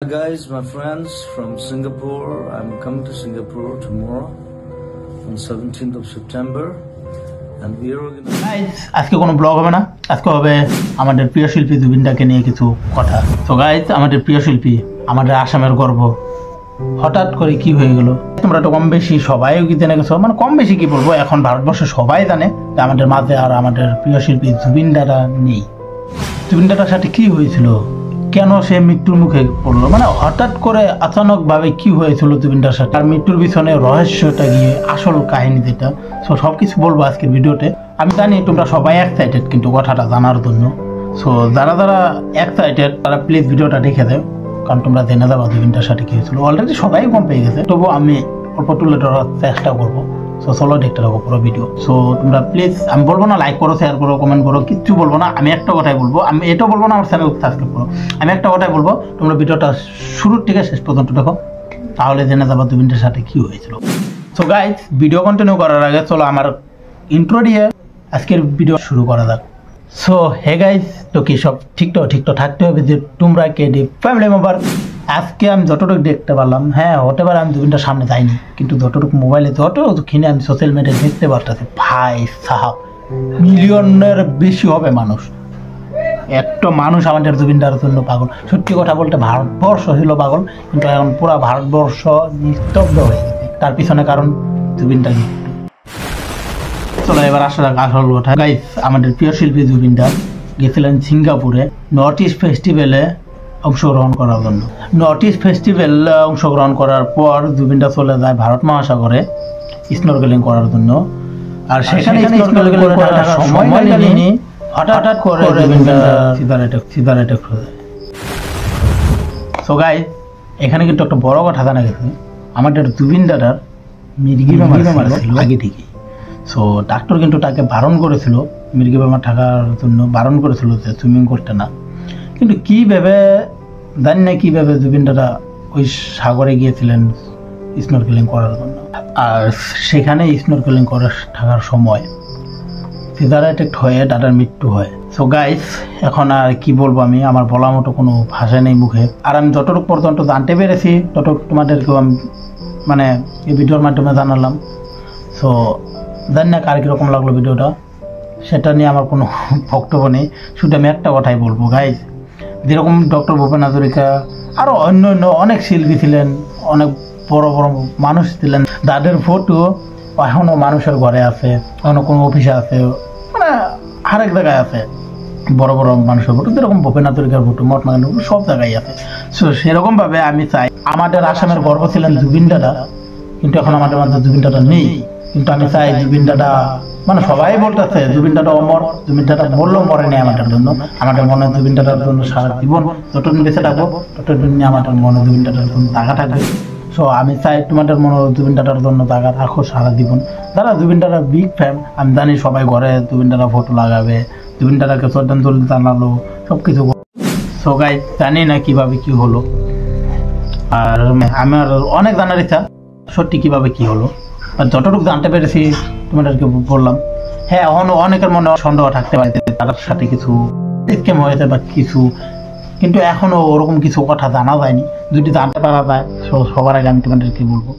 Hi guys, my friends from Singapore. I'm coming to Singapore tomorrow on 17th of September and we are going to... Guys, আজকে কোনো blog হবে না, আজকে হবে আমাদের প্রিয় শিল্পী জুবিনদাকে নিয়ে কিছু কথা। তো গাইজ, আমাদের প্রিয় শিল্পী, আমাদের আসামের গর্ব, হঠাৎ করে কি হয়ে গেল? তোমরা তো কম বেশি সবাই জেনে গেছো, মানে কম বেশি কি বলবো, এখন ভারতবর্ষে সবাই জানে যে আমাদের মাঝে আর আমাদের প্রিয় শিল্পী জুবিনদারা নেই। জুবিনদার সাথে কি হয়েছিল, কেন সে মৃত্যুর মুখে পড়লো, মানে হঠাৎ করে আচানক ভাবে কি হয়েছিল জুবিনদার সাথে, আর মৃত্যুর পিছনে রহস্যটা গিয়ে আসল কাহিনী যেটা, সো সবকিছু বলবো আজকের ভিডিওতে। আমি জানি তোমরা সবাই এক্সাইটেড কিন্তু কথাটা জানার জন্য, সো যারা যারা এক্সাইটেড তারা প্লিজ ভিডিওটা দেখে দেয়, কারণ তোমরা জেনে যাবা জুবিনদার সাথে কি হয়েছিল। অলরেডি সবাই কম পেয়ে গেছে, তবু আমি অল্প তুলে ধরার চেষ্টা করবো। সো চলো দেখতে থাকো পুরো ভিডিও। সো তোমরা প্লিজ, আমি বলবো না লাইক করো, শেয়ার করো, কমেন্ট করো, কিচ্ছু বলবো না। আমি একটা কথাই বলবো, আমি এটাও বলবো না আমার চ্যানেল সাবস্ক্রাইব করো। আমি একটা কথাই বলবো, তোমরা ভিডিওটা শুরুর থেকে শেষ পর্যন্ত দেখো, তাহলে জেনে যাবা জুবিনদার সাথে কি হয়েছিল। সো গাইজ, ভিডিও কন্টিনিউ করার আগে চলো আমার ইন্ট্রো দিয়ে আজকের ভিডিও শুরু করা যাক। সো হে গাইজ, তো কি সব ঠিকঠাক থাকতে হবে যে তোমরা কে ফ্যামিলি মেম্বার। আজকে আমি যতটুকু দেখতে পারলাম, হ্যাঁ হতে পারে আমি জুবিনদার সামনে যাইনি, কিন্তু যতটুকু মোবাইলে যতটুকুখিনি আমি সোশ্যাল মিডিয়ায় দেখতে পারতেছি, ভাই সাহাব মিলিয়নের বেশি হবে মানুষ। একটা মানুষ আমাদের জুবিনদার জন্য পাগল। সত্যি কথা বলতে ভারতবর্ষ ছিল পাগল, কিন্তু এখন পুরো ভারতবর্ষ নিস্তব্ধ হয়ে গেছে। তার পিছনে কারণ জুবিনদার মৃত্যু। চলো এবার আসা যাক আসল কথা। গাইস, আমাদের প্রিয় শিল্পী জুবিনদার গেছিলেন সিঙ্গাপুরে নর্থ ইস্ট ফেস্টিভ্যালে অংশগ্রহণ করার জন্য। নর্থ ইস্ট ফেস্টিভ্যাল অংশগ্রহণ করার পর জুবিনদা চলে যায় ভারত মহাসাগরে স্নরকেলিং করার জন্য। আর সেখানে স্নরকেলিং করার সময়কালীনই হঠাৎ করে সিগারেট হয়ে যায়। সো গাইস, এখানে কিন্তু একটা বড় কথা জানা গেছে, আমাদের জুবিনদার মির্গি বেমার ছিল আগে থেকেই। সো ডাক্তার কিন্তু তাকে বারণ করেছিল, মির্গি বেমার থাকার জন্য বারণ করেছিল যে সুইমিং করতে না। কিন্তু কী ভেবে জানি না কীভাবে জুবিনদারা ওই সাগরে গিয়েছিলেন স্নরকেলিং করার জন্য। আর সেখানে স্নরকেলিং করার থাকার সময় সিজার অ্যাটাক হয়ে দাদার মৃত্যু হয়। সো গাইস, এখন আর কি বলবো, আমি আমার বলার মতো কোনো ভাষা নেই মুখে। আর আমি যতটুকু পর্যন্ত জানতে পেরেছি ততটুকু তোমাদেরকেও আমি মানে এই ভিডিওর মাধ্যমে জানালাম। সো জানি না কার কীরকম লাগলো ভিডিওটা, সেটা নিয়ে আমার কোনো বক্তব্য নেই। শুধু আমি একটা কথাই বলবো গাইস, যেরকম ডক্টর ভূপেন হাজরিকা আরও অন্য অনেক শিল্পী ছিলেন, অনেক বড় মানুষ ছিলেন, যাদের ফটো এখনও মানুষের ঘরে আছে, এখনও কোনো অফিসে আছে, মানে আরেক জায়গায় আছে বড় মানুষের ফটো। যেরকম ভূপেন হাজরিকার ফটো মহাত্মা গান্ধীর ফটো সব জায়গায় আছে। সো সেরকমভাবে আমি চাই, আমাদের আসামের গর্ব ছিলেন জুবিনদাদা, কিন্তু এখন আমাদের মাঝে জুবিনদাদা নেই। কিন্তু আমি চাই জুবিনদাদা, মানে সবাই বলতেছে জুবিনদাদা অমর, জুবিনদাদা বললেও মরে নেই আমাদের জন্য। আমাদের মনে জুবিনদাদার জন্য সারা জীবন যতদিন বেঁচে থাকবো ততদিন আমাদের মনে জুবিনদাদার জন্য জায়গা থাকবে। সো আমি চাই তোমাদের মনে জুবিনদাদার জন্য জায়গা রাখো সারা জীবন। যারা জুবিনদাদার বিগ ফ্যান, আমি জানি সবাই ঘরে জুবিনদাদা ফটো লাগাবে, জুবিনদাদাকে শ্রদ্ধাঞ্জলি জানালো, সব কিছু। সো গাইস, জানি না কিভাবে কি হলো, আর আমার অনেক জানার ইচ্ছা সত্যি কিভাবে কি হলো। আর যতটুকু জানতে পেরেছি তোমাদেরকে বললাম। হ্যাঁ, অনেকের মনে সন্দেহ থাকতে পারে তার সাথে কিছু স্ক্যাম হয়েছে বা কিছু, কিন্তু এখনো ওরকম কিছু কথা জানা যায়নি। যদি জানতে পারা যায় সবার আগে আমি তোমাদেরকে বলবো।